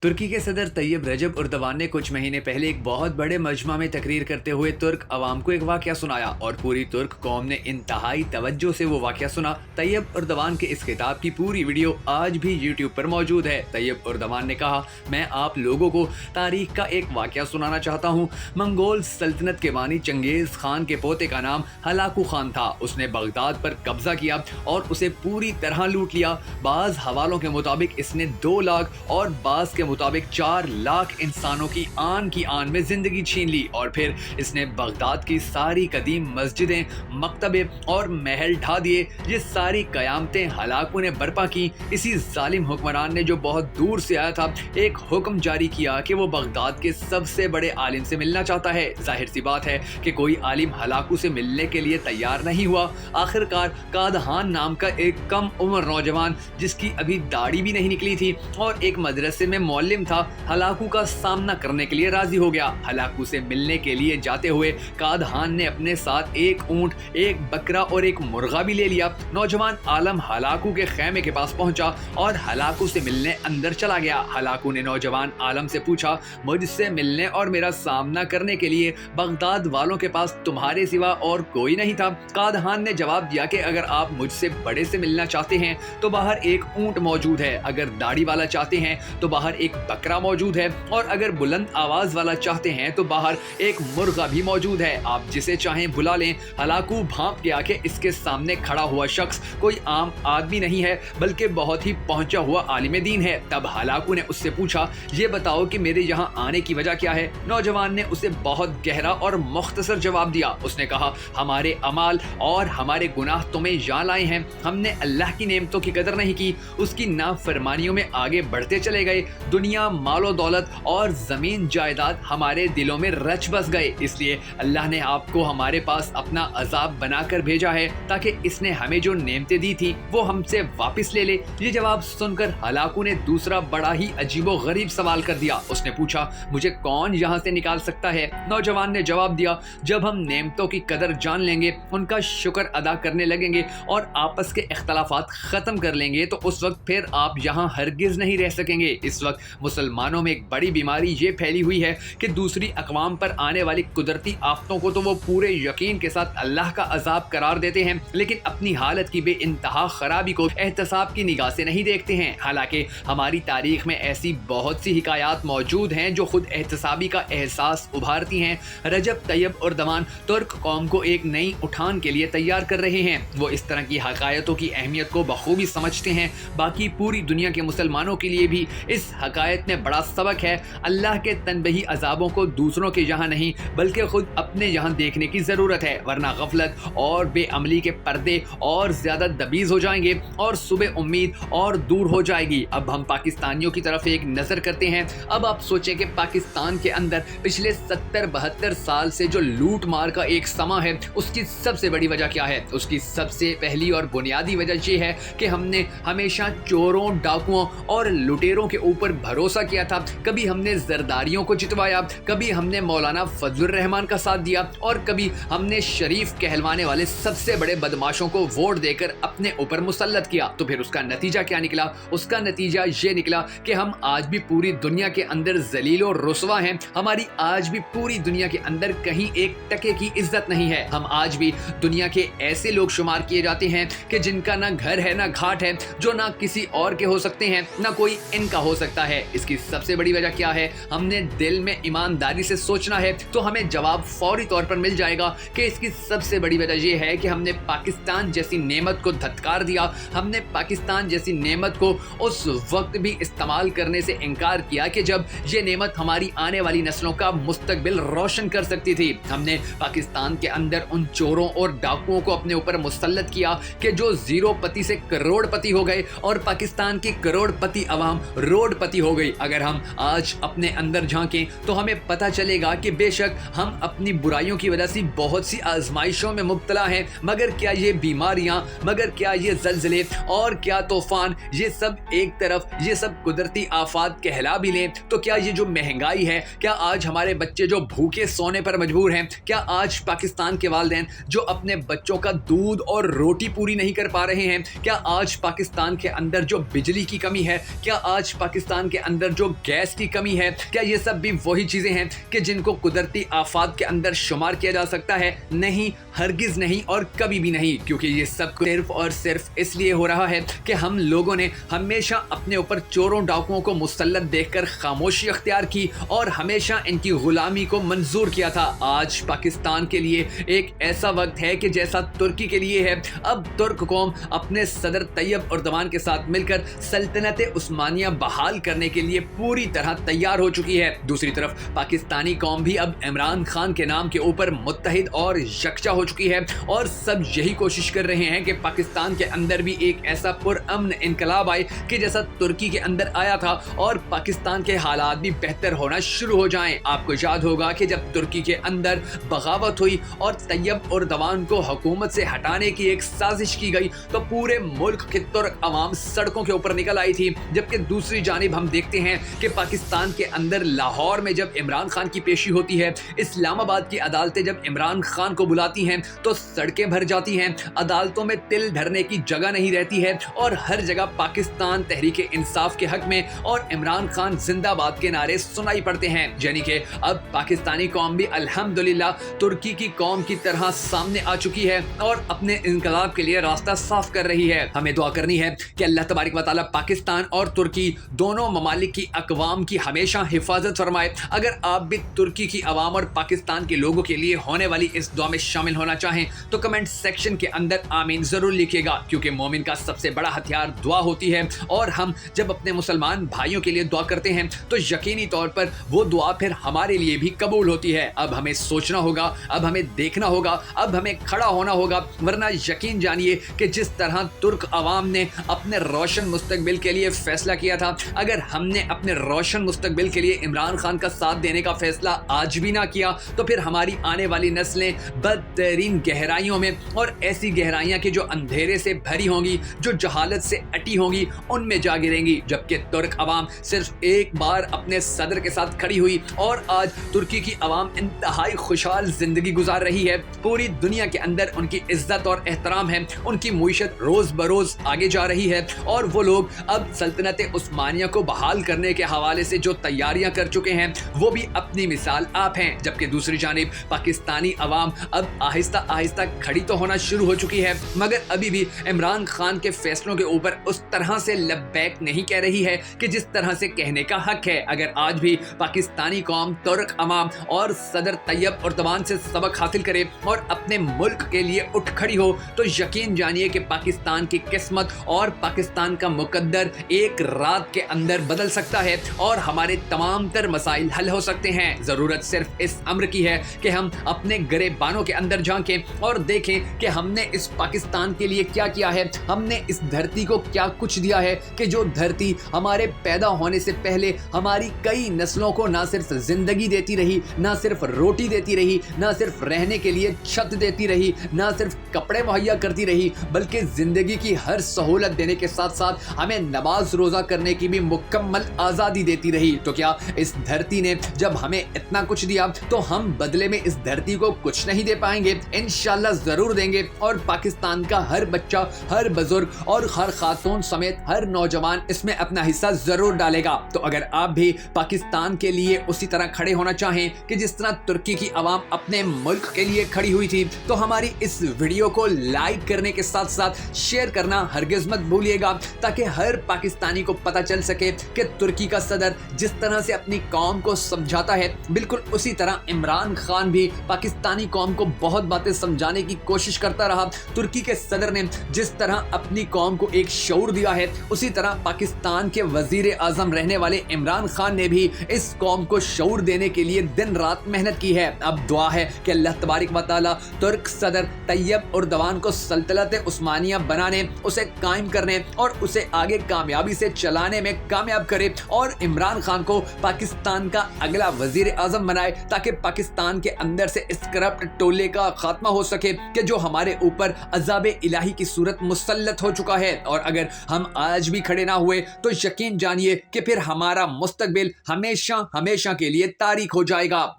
तुर्की के सदर तैयब रजब उर्दवान ने कुछ महीने पहले एक बहुत बड़े मजमा में तकरीर करते हुए तुर्क अवाम को एक वाकया सुनाया और पूरी तुर्क कौम ने इंतहाई तवज्जो से वो वाकया सुना। तैयब उर्दवान के इस खिताब की पूरी वीडियो आज भी यूट्यूब पर मौजूद है। तैयब उर्दवान ने कहा, मैं आप लोगों को तारीख का एक वाकया सुनाना चाहता हूँ। मंगोल सल्तनत के बानी चंगेज खान के पोते का नाम हलाकू खान था। उसने बगदाद पर कब्जा किया और उसे पूरी तरह लूट लिया। बाज हवालों के मुताबिक इसने 2 लाख और बाज के मुताबिक 4 लाख इंसानों की आन में जिंदगी छीन ली और फिर इसने बगदाद की सारी कदीम मस्जिदें, मकतबे और महल ढा दिए। ये सारी कयामतें हलाकू ने बर्पा की। इसी जालिम हुक्मरान ने, जो बहुत दूर से आया था, एक हुक्म जारी किया कि वो बगदाद के सबसे बड़े आलिम से मिलना चाहता है। जाहिर सी बात है कि कोई आलिम हलाकू से मिलने के लिए तैयार नहीं हुआ। आखिरकार कादहान नाम का एक कम उम्र नौजवान, जिसकी अभी दाढ़ी भी नहीं निकली थी और एक मदरसे में मौलिम था, हलाकू का सामना करने के लिए राजी हो गया। हलाकू से मिलने के लिए जाते हुए कादहान ने अपने साथ एक ऊंट, एक बकरा और एक मुर्गा भी ले लिया। नौजवान आलम हलाकू के खेमे के पास पहुंचा और हलाकू से मिलने अंदर चला गया। हलाकू ने नौजवान आलम से पूछा, मुझसे मिलने और मेरा सामना करने के लिए बगदाद वालों के पास तुम्हारे सिवा और कोई नहीं था? कादहान ने जवाब दिया कि अगर आप मुझसे बड़े से मिलना चाहते हैं तो बाहर एक ऊंट मौजूद है, अगर दाढ़ी वाला चाहते हैं तो बाहर एक बकरा मौजूद है और अगर बुलंद आवाज वाला चाहते हैं तो बाहर एक मुर्गा भी मौजूद है। आप जिसे चाहें बुला लें। हलाकू भांप गया कि इसके सामने खड़ा हुआ शख्स कोई आम आदमी नहीं है, बल्कि बहुत ही पहुंचा हुआ आलिम दीन है। तब हलाकू ने उससे पूछा, ये बताओ कि मेरे यहाँ आने की वजह क्या है? नौजवान ने उसे बहुत गहरा और मुख्तसर जवाब दिया। उसने कहा, हमारे अमाल और हमारे गुनाह तुम्हें यहाँ लाए हैं। हमने अल्लाह की नेमतों की कदर नहीं की, उसकी नाफरमानियों में आगे बढ़ते चले गए। दुनिया, मालो दौलत और जमीन जायदाद हमारे दिलों में रच बस गए। इसलिए अल्लाह ने आपको हमारे पास अपना अजाब बनाकर भेजा है ताकि इसने हमें जो नेमतें दी थी वो हमसे वापस ले ले। ये जवाब सुनकर हलाकू ने दूसरा बड़ा ही अजीबो गरीब सवाल कर दिया। उसने पूछा, मुझे कौन यहाँ से निकाल सकता है? नौजवान ने जवाब दिया, जब हम नेमतों की कदर जान लेंगे, उनका शुक्र अदा करने लगेंगे और आपस के इख्तलाफात खत्म कर लेंगे तो उस वक्त फिर आप यहाँ हरगिज नहीं रह सकेंगे। इस वक्त मुसलमानों में एक बड़ी बीमारी ये फैली हुई है कि दूसरी अक़वाम पर आने वाली कुदरती आफतों को तो वो पूरे यकीन के साथ अल्लाह का अजाब करार देते हैं, लेकिन अपनी हालत की बेइंतहा खराबी को एहतसाब की निगाह से नहीं देखते हैं। हालांकि हमारी तारीख में ऐसी बहुत सी हिकायात मौजूद हैं जो खुद एहतसाबी का एहसास उभारती हैं। रजब तैयब उर्दवान तुर्क कौम को एक नई उठान के लिए तैयार कर रहे हैं। वो इस तरह की हकायतों की अहमियत को बखूबी समझते हैं। बाकी पूरी दुनिया के मुसलमानों के लिए भी इस हकायत में बड़ा सबक है। अल्लाह के तनबही अजाबों को दूसरों के यहाँ नहीं बल्कि खुद अपने यहाँ देखने की ज़रूरत है, वरना गफलत और बेअमली के पर्दे और ज़्यादा दबीज़ हो जाएंगे और सुबह उम्मीद और दूर हो जाएगी। अब हम पाकिस्तानियों की तरफ एक नज़र करते हैं। अब आप सोचें कि पाकिस्तान के अंदर पिछले 70-72 साल से जो लूट मार का एक समा है, उसकी सबसे बड़ी वजह क्या है? उसकी सबसे पहली और बुनियादी वजह ये है कि हमने हमेशा चोरों, डाकुओं और लुटेरों के ऊपर भरोसा किया था। कभी हमने जरदारियों को जितवाया, कभी हमने मौलाना फजलुर रहमान का साथ दिया और कभी हमने शरीफ कहलवाने वाले सबसे बड़े बदमाशों को वोट देकर अपने ऊपर मुसल्लत किया। तो फिर उसका नतीजा क्या निकला? उसका नतीजा ये निकला कि हम आज भी पूरी दुनिया के अंदर जलील और रुसवा हैं। हमारी आज भी पूरी दुनिया के अंदर कहीं एक टके की इज्जत नहीं है। हम आज भी दुनिया के ऐसे लोग शुमार किए जाते हैं कि जिनका ना घर है ना घाट है, जो ना किसी और के हो सकते हैं ना कोई इनका हो सकता है। इसकी सबसे बड़ी वजह क्या है? हमने दिल में ईमानदारी से सोचना है तो हमें जवाब फौरी तौर पर मिल जाएगा कि इसकी सबसे बड़ी वजह यह है कि हमने पाकिस्तान जैसी नेमत को धत्कार दिया। हमने पाकिस्तान जैसी नेमत को उस वक्त भी इस्तेमाल करने से इनकार किया कि जब ये नेमत हमारी आने वाली नस्लों का मुस्तकबिल रोशन कर सकती थी। हमने पाकिस्तान के अंदर उन चोरों और डाकुओं को अपने ऊपर मुसल्लत किया कि जो जीरोपति से करोड़पति हो गए और पाकिस्तान की करोड़पति अवाम रोडपति हो गई। अगर हम आज अपने अंदर झांकें तो हमें पता चलेगा कि बेशक हम अपनी बुराइयों की वजह से बहुत सी आजमाइशों में मुब्तला हैं, मगर क्या ये बीमारियां, मगर क्या ये जल्जले और क्या तूफान, ये सब एक तरफ, ये सब कुदरती आफात कहला भी लें तो क्या ये जो महंगाई है, क्या आज हमारे बच्चे जो भूखे सोने पर मजबूर हैं, क्या आज पाकिस्तान के वालिदैन जो अपने बच्चों का दूध और रोटी पूरी नहीं कर पा रहे हैं, क्या आज पाकिस्तान के अंदर जो बिजली की कमी है, क्या आज पाकिस्तान پاکستان کے اندر جو گیس کی کمی ہے، کیا یہ سب بھی وہی چیزیں ہیں کہ جن کو قدرتی آفات کے اندر شمار کیا جا سکتا ہے؟ نہیں، ہرگز نہیں اور کبھی بھی نہیں، کیونکہ یہ سب صرف اور صرف اس لیے ہو رہا ہے کہ ہم لوگوں نے ہمیشہ اپنے اوپر چوروں ڈاکوؤں کو مسلط دیکھ کر خاموشی اختیار کی اور ہمیشہ ان کی غلامی کو منظور کیا تھا۔ آج پاکستان کے لیے ایک ایسا وقت ہے کہ جیسا ترکی کے لیے ہے۔ اب ترک قوم اپنے صدر طیب اردوان کے ساتھ مل کر سلطنت عثمانیہ بحال کرنے کے لیے پوری طرح تیار ہو چکی ہے۔ دوسری طرف پاکستانی قوم بھی اب عمران خان کے نام کے اوپر متحد اور یکجا ہو چکی ہے اور سب یہی کوشش کر رہے ہیں کہ پاکستان کے اندر بھی ایک ایسا پرامن انقلاب آئے کہ جیسا ترکی کے اندر آیا تھا اور پاکستان کے حالات بھی بہتر ہونا شروع ہو جائیں۔ آپ کو یاد ہوگا کہ جب ترکی کے اندر بغاوت ہوئی اور طیب اردوان کو حکومت سے ہٹانے کی ایک سازش کی گئی تو پورے ملک کے ترک عوام سڑکوں کے اوپر نکل آئی تھی، جبکہ دوسری جانب ہم دیکھتے ہیں کہ پاکستان کے اندر لاہور میں جب عمران خان کی پیشی ہوتی ہے، اسلام آباد کی عدالتیں جب عمران خان کو بلاتی ہیں تو سڑکیں بھر جاتی ہیں، عدالتوں میں تل دھرنے کی جگہ نہیں رہتی ہے اور ہر جگہ پاکستان تحریک انصاف کے حق میں اور عمران خان زندہ باد کے نعرے سنائی پڑتے ہیں۔ یعنی کہ اب پاکستانی قوم بھی الحمدللہ ترکی کی قوم کی طرح سامنے آ چکی ہے اور اپنے انقلاب کے لیے راستہ صاف کر رہی ہے۔ ہمیں دعا کرنی ہے کہ اللہ تبارک و تعالی پاکستان اور ترکی دونوں ممالک کی اقوام کی ہمیشہ حفاظت فرمائے۔ اگر آپ بھی ترکی کی عوام اور پاکستان کے لوگوں کے لیے ہونے والی اس دعا میں شامل ہونا چاہیں تو کمنٹ سیکشن کے اندر آمین ضرور لکھیے گا، کیونکہ مومن کا سب سے بڑا ہتھیار دعا ہوتی ہے اور ہم جب اپنے مسلمان بھائیوں کے لیے دعا کرتے ہیں تو یقینی طور پر وہ دعا پھر ہمارے لیے بھی قبول ہوتی ہے۔ اب ہمیں سوچنا ہوگا، اب ہمیں دیکھنا ہوگا، اب ہمیں کھڑا ہونا ہوگا، ورنہ یقین جانیے کہ جس طرح ترک عوام نے اپنے روشن مستقبل کے لیے فیصلہ کیا تھا، اگر ہم نے اپنے روشن مستقبل کے لیے عمران خان کا ساتھ دینے کا فیصلہ آج بھی نہ کیا تو پھر ہماری آنے والی نسلیں بدترین گہرائیوں میں اور ایسی گہرائیاں کہ جو اندھیرے سے بھری ہوں گی، جو جہالت سے اٹی ہوں گی، ان میں جا گریں گی۔ جبکہ ترک عوام صرف ایک بار اپنے صدر کے ساتھ کھڑی ہوئی اور آج ترکی کی عوام انتہائی خوشحال زندگی گزار رہی ہے۔ پوری دنیا کے اندر ان کی عزت اور احترام ہے، ان کی معیشت روز بروز آگے جا رہی ہے اور وہ لوگ اب سلطنت عثمانیہ کو بحال کرنے کے حوالے سے جو تیاریاں کر چکے ہیں وہ بھی اپنی مثال آپ ہیں۔ جبکہ دوسری جانب پاکستانی عوام اب آہستہ آہستہ کھڑی تو ہونا شروع ہو چکی ہے، مگر ابھی بھی عمران خان کے فیصلوں کے اوپر اس طرح سے لبیک نہیں کہہ رہی ہے کہ جس طرح سے کہنے کا حق ہے۔ اگر آج بھی پاکستانی قوم ترک عوام اور صدر طیب اردوان سے سبق حاصل کرے اور اپنے ملک کے لیے اٹھ کھڑی ہو تو یقین جانیے کہ پاکستان کی قسمت اور پاکستان کا مقدر ایک رات کے اندر بدل سکتا ہے اور ہمارے تمام تر مسائل حل ہو سکتے ہیں۔ ضرورت صرف اس امر کی ہے کہ ہم اپنے گریبانوں کے اندر جھانکیں اور دیکھیں کہ ہم نے اس پاکستان کے لیے کیا کیا ہے، ہم نے اس دھرتی کو کیا کچھ دیا ہے کہ جو دھرتی ہمارے پیدا ہونے سے پہلے ہماری کئی نسلوں کو نہ صرف زندگی دیتی رہی، نہ صرف روٹی دیتی رہی، نہ صرف رہنے کے لیے چھت دیتی رہی، نہ صرف کپڑے مہیا کرتی رہی، بلکہ زندگی کی ہر سہولت دینے کے ساتھ ساتھ ہمیں نماز روزہ کرنے کی بھی مکمل آزادی دیتی رہی۔ تو کیا اس دھرتی نے جب ہمیں اتنا کچھ دیا تو ہم بدلے میں اس دھرتی کو کچھ نہیں دے پائیں گے؟ انشاءاللہ ضرور دیں گے، اور پاکستان کا ہر بچہ، ہر بزرگ اور ہر خاتون سمیت ہر نوجوان اس میں اپنا حصہ ضرور ڈالے گا۔ تو اگر آپ بھی پاکستان کے لیے اسی طرح کھڑے ہونا چاہیں کہ جس طرح ترکی کی عوام اپنے ملک کے لیے کھڑی ہوئی تھی، تو ہماری اس ویڈیو کو لائک کرنے کے ساتھ ساتھ شیئر کرنا ہرگز مت بھولیے گا، تاکہ ہر پاکستانی کو پتہ چل سکے کہ ترکی کا صدر جس طرح سے اپنی قوم کو سمجھاتا ہے، بالکل اسی طرح عمران خان بھی پاکستانی قوم کو بہت باتیں سمجھانے کی کوشش کرتا رہا۔ ترکی کے صدر نے جس طرح اپنی قوم کو ایک شعور دیا ہے، اسی طرح پاکستان کے وزیر اعظم رہنے والے عمران خان نے بھی اس قوم کو شعور دینے کے لیے دن رات محنت کی ہے۔ اب دعا ہے کہ اللہ تبارک و تعالی ترک صدر طیب اردوان کو سلطنت عثمانیہ بنانے، اسے قائم کرنے اور اسے آگے کامیابی سے چلانے میں کامیاب کرے، اور عمران خان کو پاکستان کا اگلا وزیر اعظم بنائے، تاکہ پاکستان کے اندر سے اس کرپٹ ٹولے کا خاتمہ ہو سکے کہ جو ہمارے اوپر عذاب الہی کی صورت مسلط ہو چکا ہے۔ اور اگر ہم آج بھی کھڑے نہ ہوئے تو یقین جانیے کہ پھر ہمارا مستقبل ہمیشہ ہمیشہ کے لیے تاریک ہو جائے گا۔